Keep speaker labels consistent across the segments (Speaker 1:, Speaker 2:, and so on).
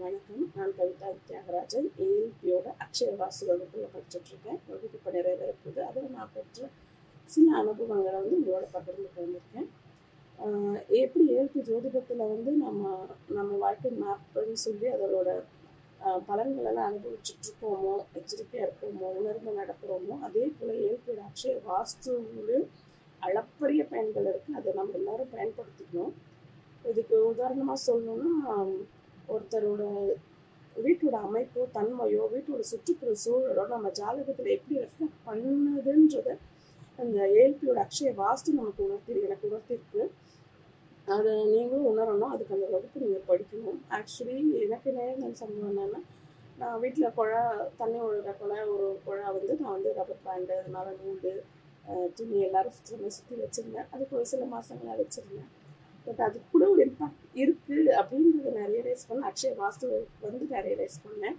Speaker 1: வணக்கம். நான் கவிதா தியாகராஜன். ஏஎல்பியோட அக்ஷய வாஸ்து வகுப்பில் படிச்சுட்ருக்கேன். வகுப்பு இப்போ நிறைய இருக்குது. அதில் நான் பெற்ற சில அனுபவங்களை உங்களோட பகிர்ந்துட்டு வந்திருக்கேன். எப்படி ஏஎல்பி ஜோதிடத்தில் நம்ம வாழ்க்கை மேப்புன்னு சொல்லி அதோட பலன்களெல்லாம் அனுபவிச்சுட்ருக்கோமோ, எச்சரிக்கையாக இருக்கோமோ, உணர்ந்து நடக்கிறோமோ, அதே போல் ஏஎல்பியோட அக்ஷய வாஸ்துவிலும் அளப்பரிய பயன்கள் இருக்குது. அதை நம்ம எல்லாரும் பயன்படுத்திக்கணும். இதுக்கு உதாரணமாக சொல்லணும்னா, ஒருத்தரோட வீட்டோட அமைப்போ தன்மையோ வீட்டோட சுற்றுப்புற சூழலோ நம்ம ஜாதகத்தில் எப்படி ரெஃப்ளெக்ட் பண்ணுதுன்றத அந்த ஏஎல்பியோட அக்ஷய வாஸ்து எனக்கு உணர்த்திருக்கு. அதை நீங்களும் உணரணும். அதுக்கு அந்த வகுப்பு நீங்கள் படிக்கணும். ஆக்சுவலி எனக்கு நேர்ந்த சம்பவம் என்னென்னா, நான் வீட்டில் தண்ணி ஒழுகிற ஒரு குழா நான் ரப்பர் பேண்டு, அதனால நூண்டு, துணி எல்லாரும் சுற்றி வச்சுருந்தேன். அதுக்கு ஒரு சில மாதங்களாக வச்சுருந்தேன். பட் அது கூட ஒரு இம்பாக்ட் இருக்குது அப்படின்றத நான் ரியலைஸ் பண்ணேன். அக்ஷய வாஸ்து நான் ரியலைஸ் பண்ணேன்.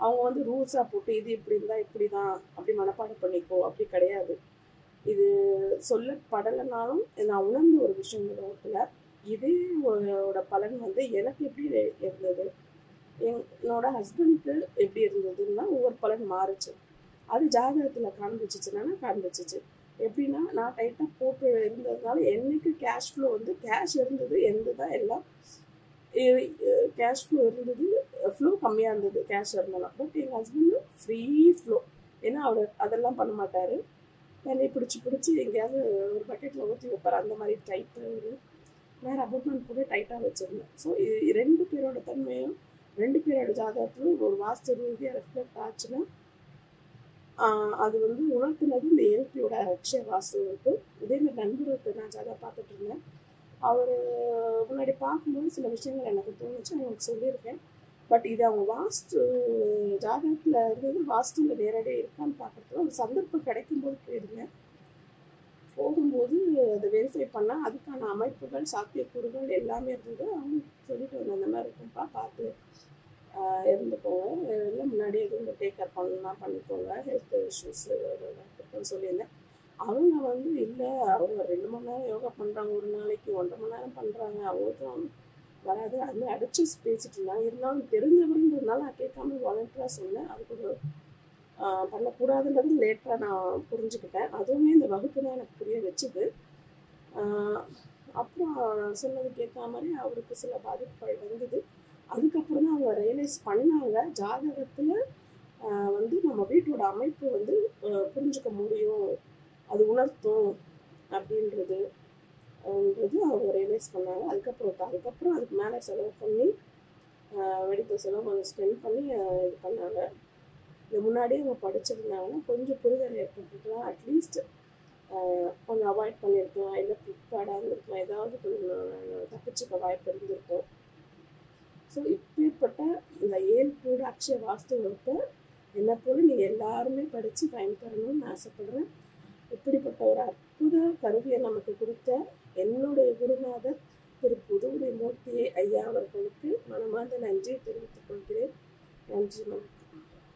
Speaker 1: அவங்க ரூல்ஸாக போட்டு இது இப்படி இருந்தால் இப்படி தான் அப்படி மனப்பாடம் பண்ணிக்கோ, அப்படி கிடையாது. இது சொல்லப்படலைனாலும் நான் உணர்ந்த ஒரு விஷயம் இந்த வகுப்பில். இதோட பலன் எனக்கு எப்படி இருந்தது, என்னோட ஹஸ்பண்டுக்கு எப்படி இருந்ததுன்னா ஒவ்வொரு பலன் மாறுச்சு. அது ஜாதகத்தில் காண்பிச்சிச்சு. எப்படின்னா, நான் டைட்டாக போட்டு இருந்ததுனால என்னைக்கு கேஷ் ஃப்ளோ கேஷ் இருந்தது, தான் எல்லாம் கேஷ் ஃப்ளோ இருந்தது, ஃப்ளோ கம்மியாக இருந்தது கேஷ் இருந்தாலும். பட் எங்கள் ஹஸ்பண்டு ஃப்ரீ ஃப்ளோ. ஏன்னா அவர் அதெல்லாம் பண்ண மாட்டார். தண்ணியை பிடிச்சி எங்கேயாவது ஒரு பக்கெட்டில் ஊற்றி வைப்பார். அந்த மாதிரி டைட்டாக வேறு அப்பார்ட்மெண்ட் கூட டைட்டாக வச்சுருந்தேன். ஸோ இது 2 பேரோட தன்மையும் 2 பேரோட ஜாதகத்திலும் ஒரு வாஸ்து ரீதியாக ரெஃப்ளெக்ட் ஆச்சுன்னா அது உணர்த்தினது இந்த ஏஎல்பியோட அக்ஷய வாஸ்து இருக்கு. இதேமாதிரி நண்பர்களுக்கு நான் ஜாதகம் பார்த்துட்டு இருந்தேன். அவர் முன்னாடி பார்க்கும்போது சில விஷயங்கள் எனக்கு தோணுச்சு, அவங்களுக்கு சொல்லியிருக்கேன். பட் இது அவங்க வாஸ்து ஜாதகத்தில் இருந்தது வாஸ்துவில் நேரடியாக இருக்கான்னு பார்க்குறதுல ஒரு சந்தர்ப்பம் கிடைக்கும்போது போகும்போது அதை வெரிஃபை பண்ணால் அதுக்கான அமைப்புகள், சாத்தியக்கூறுகள் எல்லாமே இருந்தது. அவங்க சொல்லிட்டு வந்தேன், அந்த மாதிரி இருக்கும்ப்பா, பார்த்து இருந்துக்கோங்க, இல்லை முன்னாடி எதுவும் டேக் கேர் பண்ணலாம் பண்ணிக்கோங்க, ஹெல்த் இஷ்யூஸ் இருக்குன்னு சொல்லியிருந்தேன். அவங்க இல்லை, அவங்க 2 மணி நேரம் யோகா பண்ணுறாங்க, ஒரு நாளைக்கு 1.5 மணி நேரம் பண்ணுறாங்க, அவங்களுக்கும் வராது. அது மாதிரி அடிச்சு பேசிட்டு இருந்தாங்க. இருந்தாலும் தெரிஞ்சவருன்றதுனால நான் கேட்காம வாலண்டியராக சொன்னேன். அதுக்கு ஒரு பண்ணக்கூடாதுன்றது லேட்டாக நான் புரிஞ்சுக்கிட்டேன். அதுவுமே இந்த வகுப்பு தான் எனக்கு புரிய வச்சுது. அப்புறம் சொன்னது கேட்காம மாதிரி அவருக்கு சில பாதிப்புகள் வந்தது. அதுக்கப்புறம் தான் அவங்க ரியலைஸ் பண்ணாங்க, ஜாதகத்தில் நம்ம வீட்டோட அமைப்பு புரிஞ்சுக்க முடியும், அது உணர்த்தும் அப்படின்றது அவங்க ரியலைஸ் பண்ணாங்க. அதுக்கப்புறம் அதுக்கு மேலே செலவு பண்ணி மெடிக்கல் செலவு கொஞ்சம் ஸ்பெண்ட் பண்ணி இது பண்ணாங்க. இது முன்னாடியே அவங்க படிச்சிருந்தாங்கன்னா கொஞ்சம் புரிதல் ஏற்பட்டுருக்கலாம். அட்லீஸ்ட் கொஞ்சம் அவாய்ட் பண்ணியிருக்கலாம், இல்லை ப்ரிப்பேர்டாக இருந்திருக்கலாம், ஏதாவது கொஞ்சம் தப்பிச்சுக்க வாய்ப்பு இருந்திருக்கும். ஸோ இப்பேற்பட்ட இந்த ஏஎல்பியோட அக்ஷய வாஸ்து வகுப்பை என்னை போல நீங்கள் எல்லாருமே படித்து பயன்பெறணும்னு ஆசைப்படுறேன். இப்படிப்பட்ட ஒரு அற்புத கருவியை நமக்கு கொடுத்த என்னோட